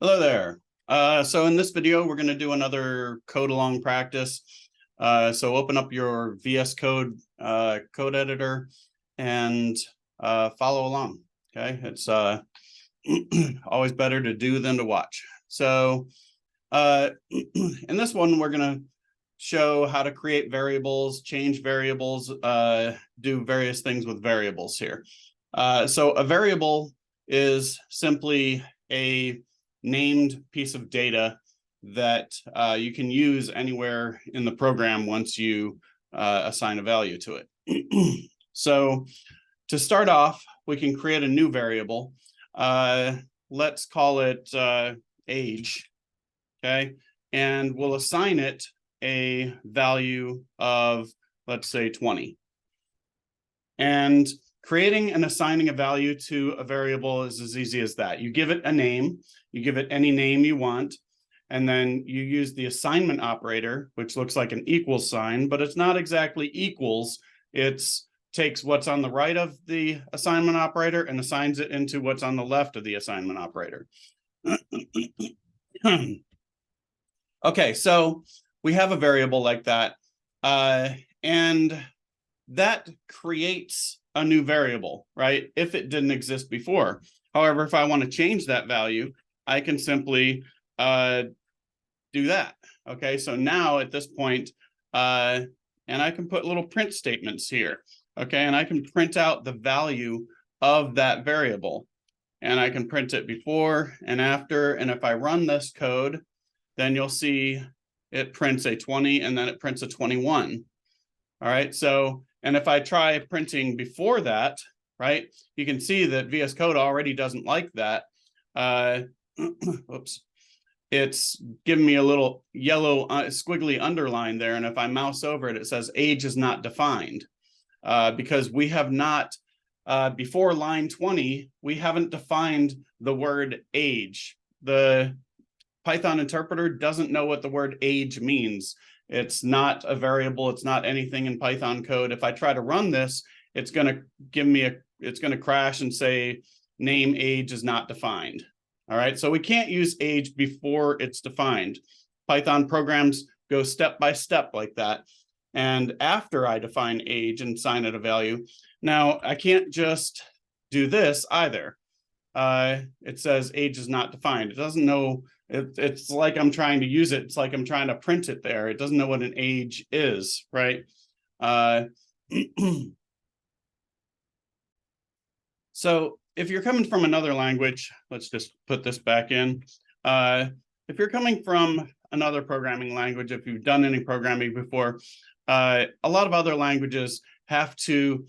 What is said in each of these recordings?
Hello there. So in this video, we're going to do another code along practice. So open up your VS Code code editor and follow along. Okay, it's always better to do than to watch. So in this one, we're going to show how to create variables, change variables, do various things with variables here. So a variable is simply a named piece of data that you can use anywhere in the program once you assign a value to it. So to start off, we can create a new variable. Let's call it age, okay? And we'll assign it a value of, let's say, 20. And creating and assigning a value to a variable is as easy as that. You give it a name, you give it any name you want, and then you use the assignment operator, which looks like an equals sign, but it's not exactly equals. It takes what's on the right of the assignment operator and assigns it into what's on the left of the assignment operator. Okay, so we have a variable like that, and that creates a new variable, right? If it didn't exist before. However, if I want to change that value, I can simply do that. Okay, so now at this point, and I can put little print statements here. Okay, and I can print out the value of that variable. And I can print it before and after. And if I run this code, then you'll see it prints a 20 and then it prints a 21. All right, so, and if I try printing before that, right, you can see that VS Code already doesn't like that. Oops, it's giving me a little yellow squiggly underline there. And if I mouse over it, it says age is not defined because we have not, before line 20, we haven't defined the word age. The Python interpreter doesn't know what the word age means. It's not a variable. It's not anything in Python code. If I try to run this, it's going to give me it's going to crash and say name age is not defined. All right. So we can't use age before it's defined. Python programs go step by step like that. And after I define age and assign it a value, now I can't just do this either. It says age is not defined. It doesn't know. It's like I'm trying to use it. It's like I'm trying to print it there. It doesn't know what an age is, right? So if you're coming from another language, let's just put this back in. If you're coming from another programming language, if you've done any programming before, a lot of other languages have to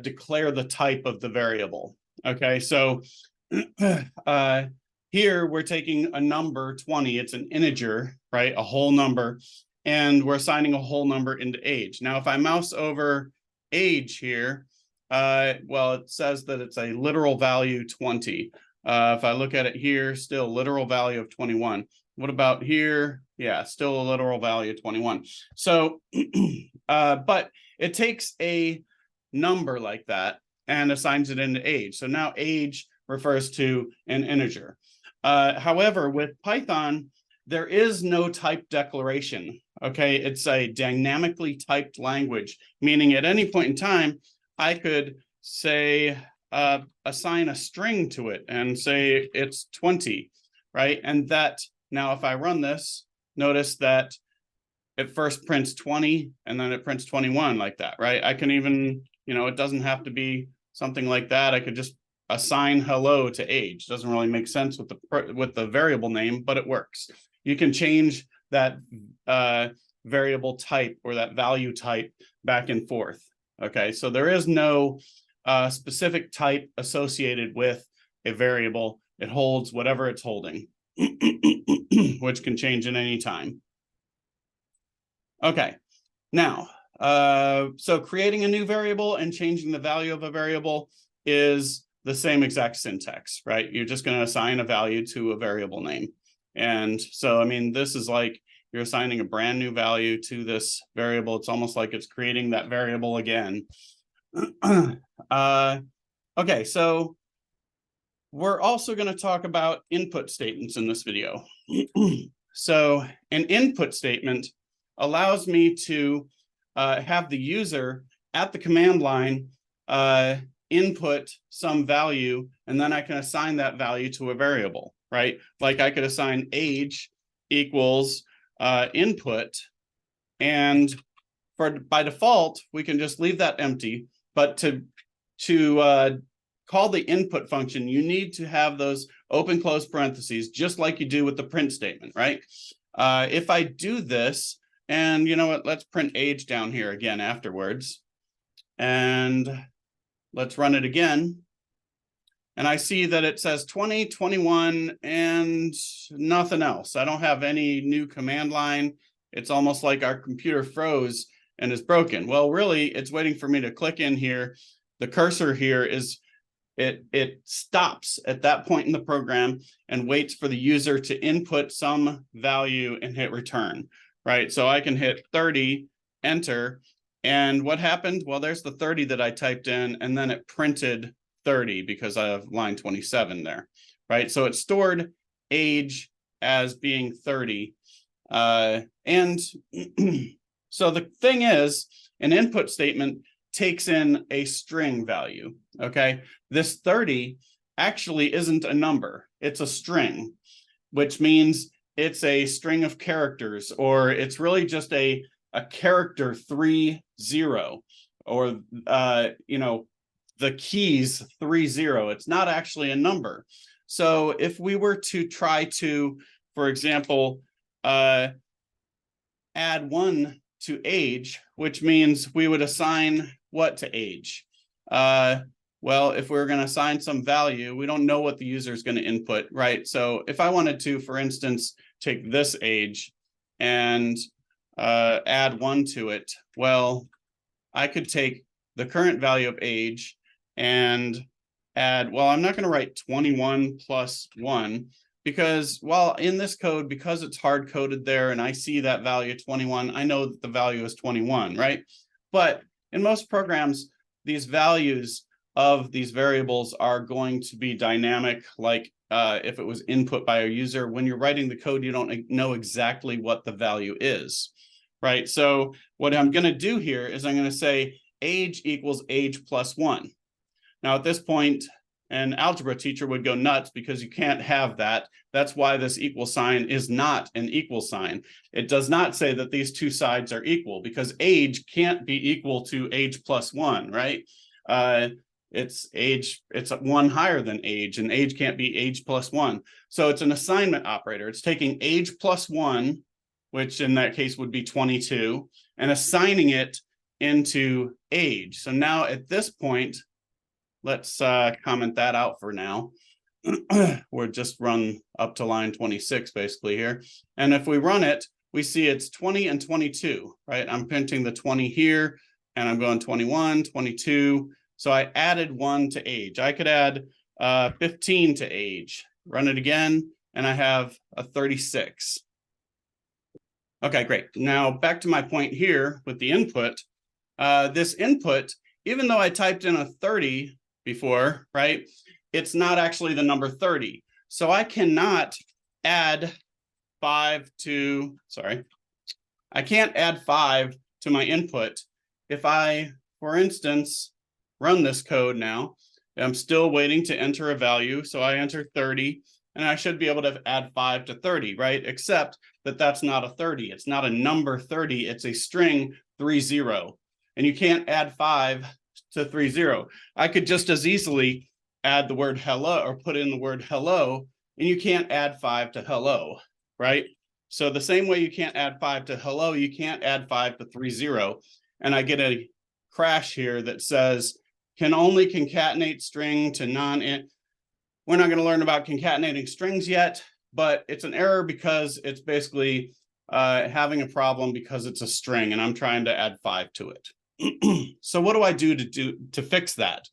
declare the type of the variable. Okay, so here we're taking a number 20, it's an integer, right? A whole number, and we're assigning a whole number into age. Now, if I mouse over age here, well, it says that it's a literal value 20. If I look at it here, still literal value of 21. What about here? Yeah, still a literal value of 21. So, but it takes a number like that and assigns it into age. So now age refers to an integer. However, with Python, there is no type declaration. Okay, it's a dynamically typed language, meaning at any point in time, I could say assign a string to it and say it's 20, right? And that now, if I run this, notice that it first prints 20 and then it prints 21 like that, right? I can even, it doesn't have to be something like that. I could just assign hello to age. Doesn't really make sense with the variable name, but it works. You can change that variable type or that value type back and forth. Okay, so there is no specific type associated with a variable. It holds whatever it's holding, which can change at any time. Okay, now, so creating a new variable and changing the value of a variable is the same exact syntax, right? You're just going to assign a value to a variable name. And so, I mean, this is like you're assigning a brand new value to this variable. It's almost like it's creating that variable again. Okay, so We're also going to talk about input statements in this video. So an input statement allows me to have the user at the command line input some value, and then I can assign that value to a variable, right? Like I could assign age equals input, and by default, we can just leave that empty, but to call the input function, you need to have those open close parentheses, just like you do with the print statement, right? If I do this, and you know what, let's print age down here again afterwards, and let's run it again. And I see that it says 20, 21, and nothing else. I don't have any new command line. It's almost like our computer froze and is broken. Well, really, it's waiting for me to click in here. The cursor here is, it stops at that point in the program and waits for the user to input some value and hit return, right? So I can hit 30, enter, and what happened? Well, there's the 30 that I typed in, and then it printed 30 because I have line 27 there, right? So it stored age as being 30. And so the thing is, an input statement takes in a string value, okay? This 30 actually isn't a number, it's a string, which means it's a string of characters, or it's really just a character 30, or you know, the keys 30. It's not actually a number. So if we were to try to, for example, add 1 to age, which means we would assign what to age? Well, if we're going to assign some value, we don't know what the user is going to input, right? So if I wanted to, for instance, take this age and add 1 to it, well, I could take the current value of age and add, well, I'm not going to write 21 plus 1, because while in this code, because it's hard coded there and I see that value 21, I know that the value is 21, right? But in most programs, these values of these variables are going to be dynamic, like if it was input by a user. When you're writing the code, you don't know exactly what the value is, right? So what I'm going to do here is I'm going to say age equals age plus 1. Now at this point, an algebra teacher would go nuts because you can't have that. That's why this equal sign is not an equal sign. It does not say that these two sides are equal, because age can't be equal to age plus 1, right? It's age, it's 1 higher than age, and age can't be age plus 1. So it's an assignment operator. It's taking age plus 1, which in that case would be 22, and assigning it into age. So now at this point, let's comment that out for now. We're just run up to line 26 basically here. And if we run it, we see it's 20 and 22, right? I'm printing the 20 here, and I'm going 21, 22. So I added 1 to age. I could add 15 to age. Run it again, and I have a 36. Okay, great. Now back to my point here with the input. This input, even though I typed in a 30 before, right? It's not actually the number 30. So I cannot add 5 to, I can't add 5 to my input. If I, for instance, run this code now, I'm still waiting to enter a value. So I enter 30, and I should be able to add 5 to 30, right? Except that that's not a 30. It's not a number 30. It's a string 30. And you can't add 5 to 30. I could just as easily add the word hello, or put in the word hello, and you can't add 5 to hello, right? So the same way you can't add 5 to hello, you can't add 5 to 30. And I get a crash here that says can only concatenate string to non-int. We're not going to learn about concatenating strings yet, but it's an error because it's basically having a problem because it's a string, and I'm trying to add 5 to it. So what do I do to fix that?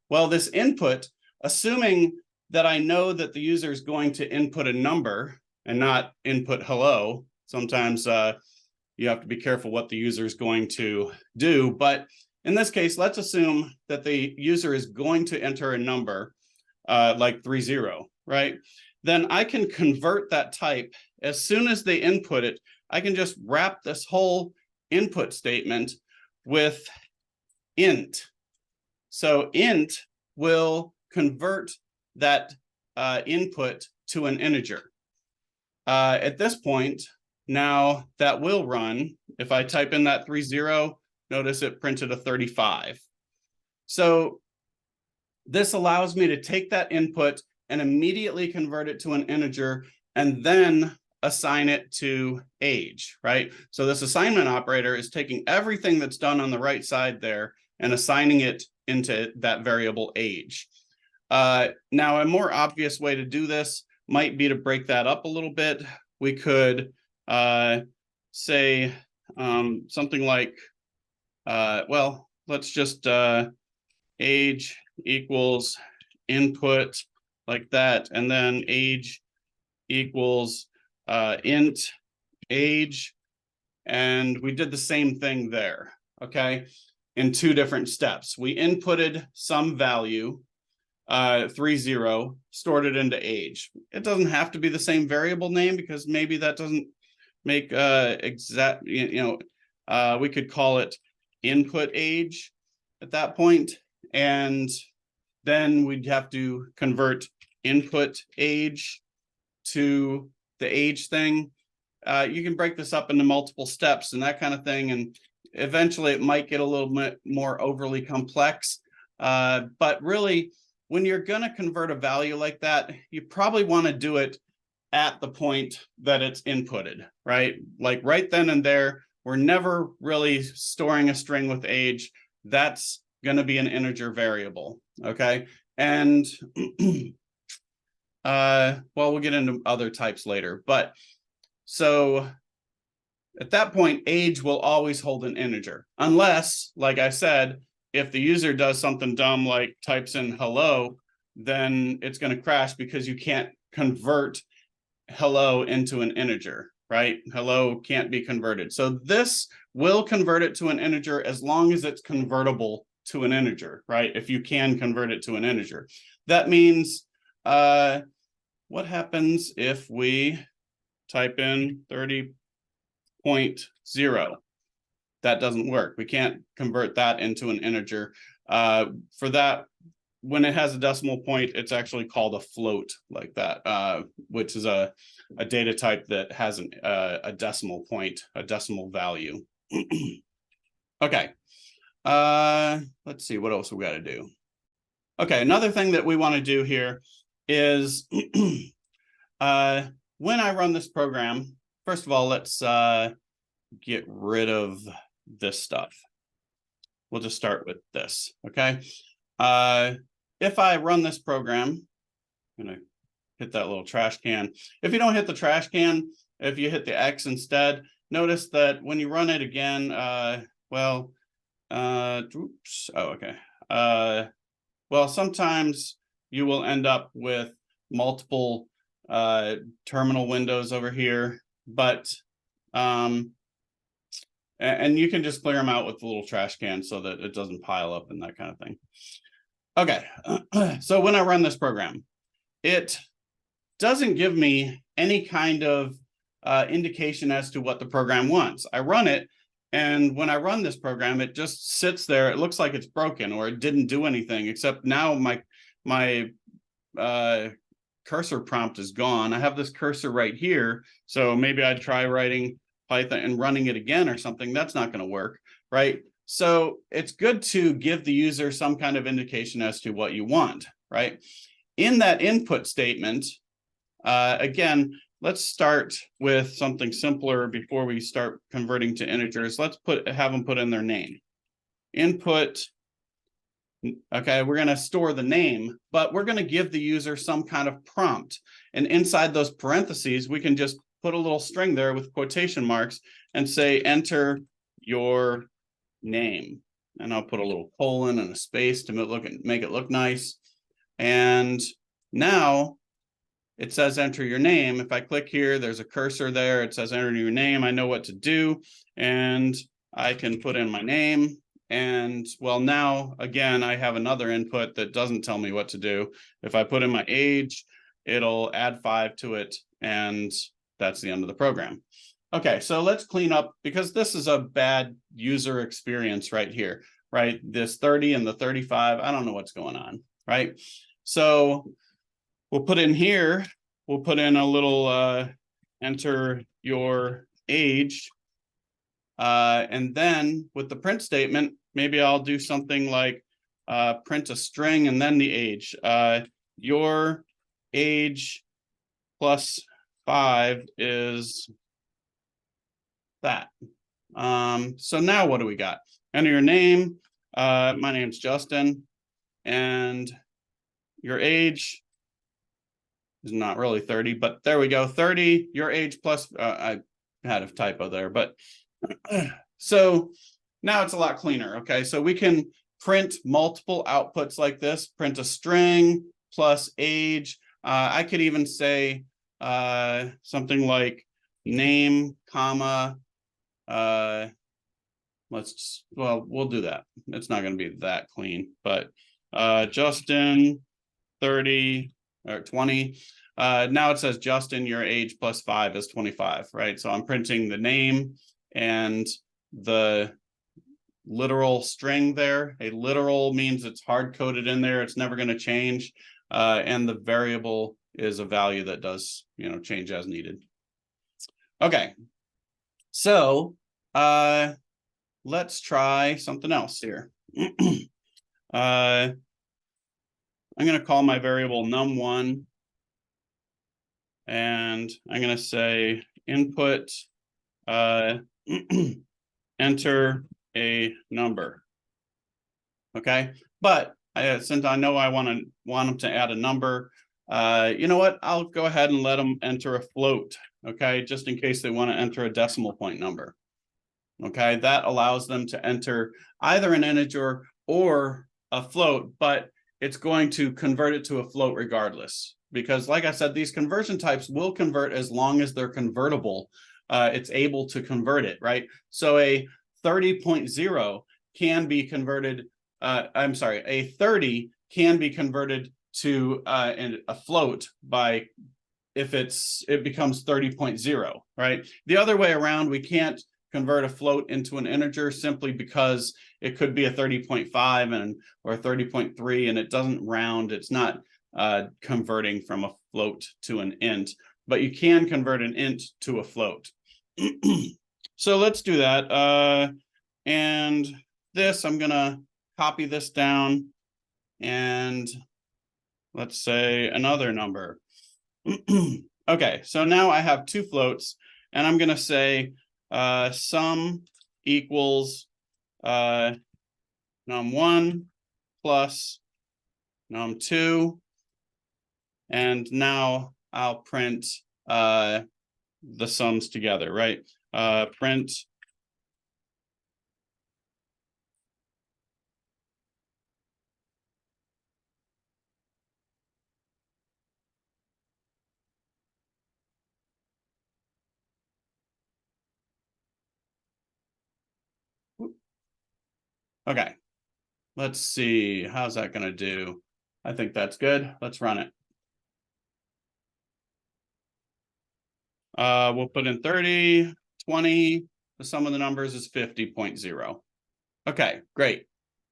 Well, this input, assuming that I know that the user is going to input a number and not input hello. Sometimes you have to be careful what the user is going to do. But in this case, let's assume that the user is going to enter a number. like 30, right? Then I can convert that type as soon as they input it. I can just wrap this whole input statement with int. So int will convert that input to an integer. At this point, now that will run. If I type in that 30, notice it printed a 35. So this allows me to take that input and immediately convert it to an integer and then assign it to age, right? So this assignment operator is taking everything that's done on the right side there and assigning it into that variable age. Now, a more obvious way to do this might be to break that up a little bit. We could say something like, well, let's just age equals input like that, and then age equals int age, and we did the same thing there, okay, in 2 different steps. We inputted some value, 30, stored it into age. It doesn't have to be the same variable name because maybe that doesn't make exact, we could call it input age at that point, and then we'd have to convert input age to the age thing. You can break this up into multiple steps and that kind of thing, and eventually it might get a little bit more overly complex. But really, when you're going to convert a value like that, you probably want to do it at the point that it's inputted, right? Like right then and there. We're never really storing a string with age. That's going to be an integer variable, okay? And well, we'll get into other types later, but so at that point, age will always hold an integer, unless, like I said, if the user does something dumb like types in hello, then it's going to crash because you can't convert hello into an integer, right? Hello can't be converted. So this will convert it to an integer as long as it's convertible to an integer, right? If you can convert it to an integer. That means what happens if we type in 30.0? That doesn't work. We can't convert that into an integer. For that, when it has a decimal point, it's actually called a float like that, which is a data type that has a decimal point, a decimal value. Okay. Let's see what else we got to do. Okay, another thing that we want to do here is when I run this program, first of all, let's get rid of this stuff. We'll just start with this, okay? If I run this program, I'm gonna hit that little trash can. If you don't hit the trash can, if you hit the X instead, notice that when you run it again, oops, oh, okay. Well, sometimes you will end up with multiple terminal windows over here, but and you can just clear them out with the little trash can so that it doesn't pile up and that kind of thing. Okay, so when I run this program, it doesn't give me any kind of indication as to what the program wants. I run it, and when I run this program, it just sits there. It looks like it's broken or it didn't do anything, except now my cursor prompt is gone. I have this cursor right here, so maybe I'd try writing Python and running it again or something. That's not going to work, right? So it's good to give the user some kind of indication as to what you want, right? In that input statement, again, let's start with something simpler before we start converting to integers. Let's have them put in their name. Input, okay, we're going to store the name, but we're going to give the user some kind of prompt. And inside those parentheses, we can just put a little string there with quotation marks and say, enter your name. And I'll put a little colon and a space to make it look nice. And now it says enter your name. If I click here, there's a cursor there. It says enter your name. I know what to do. And I can put in my name And well, now again, I have another input that doesn't tell me what to do. If I put in my age, it'll add 5 to it, and that's the end of the program. Okay, so let's clean up, because this is a bad user experience right here, right? This 30 and the 35, I don't know what's going on, right? So we'll put in here, we'll put in a little enter your age. And then with the print statement, maybe I'll do something like print a string and then the age. Your age plus 5 is that. So now what do we got? Enter your name. My name's Justin, and your age is not really 30, but there we go. 30, your age plus, I had a typo there, but so now it's a lot cleaner. Okay, so we can print multiple outputs like this, print a string plus age. I could even say something like name, comma, we'll do that. It's not going to be that clean, but Justin 30 or 20. Now it says Justin, your age plus 5 is 25, right? So I'm printing the name and the literal string there. A literal means it's hard coded in there. It's never going to change. And the variable is a value that does, change as needed. Okay. So let's try something else here. I'm going to call my variable num1, and I'm going to say input enter a number. Okay, but since I know I want them to add a number, you know what? I'll go ahead and let them enter a float. Okay, just in case they want to enter a decimal point number. Okay, that allows them to enter either an integer or a float, but it's going to convert it to a float regardless. Because like I said, these conversion types will convert as long as they're convertible. It's able to convert it, right? So a 30.0 can be converted, I'm sorry, a 30 can be converted to a float by if it becomes 30.0, right? The other way around, we can't convert a float into an integer simply because it could be a 30.5 or 30.3 and it doesn't round. It's not converting from a float to an int, but you can convert an int to a float. So let's do that. And this, I'm gonna copy this down and let's say another number. Okay, so now I have two floats and I'm gonna say sum equals num1 plus num2, and now I'll print the sums together, right? Print okay, let's see, how's that going to do? I think that's good. Let's run it. We'll put in 30, 20. The sum of the numbers is 50.0. Okay, great.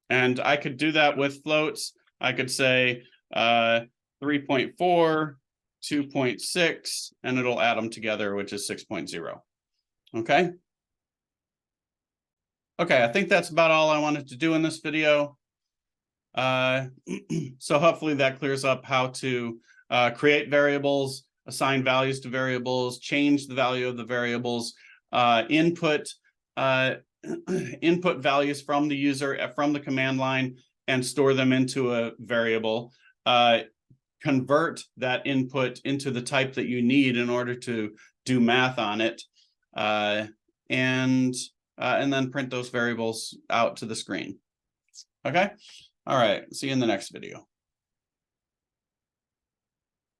And I could do that with floats. I could say 3.4, 2.6, and it'll add them together, which is 6.0. Okay. Okay, I think that's about all I wanted to do in this video. So hopefully that clears up how to create variables, assign values to variables, change the value of the variables, input values from the user from the command line and store them into a variable, convert that input into the type that you need in order to do math on it, and then print those variables out to the screen. Okay. All right. See you in the next video.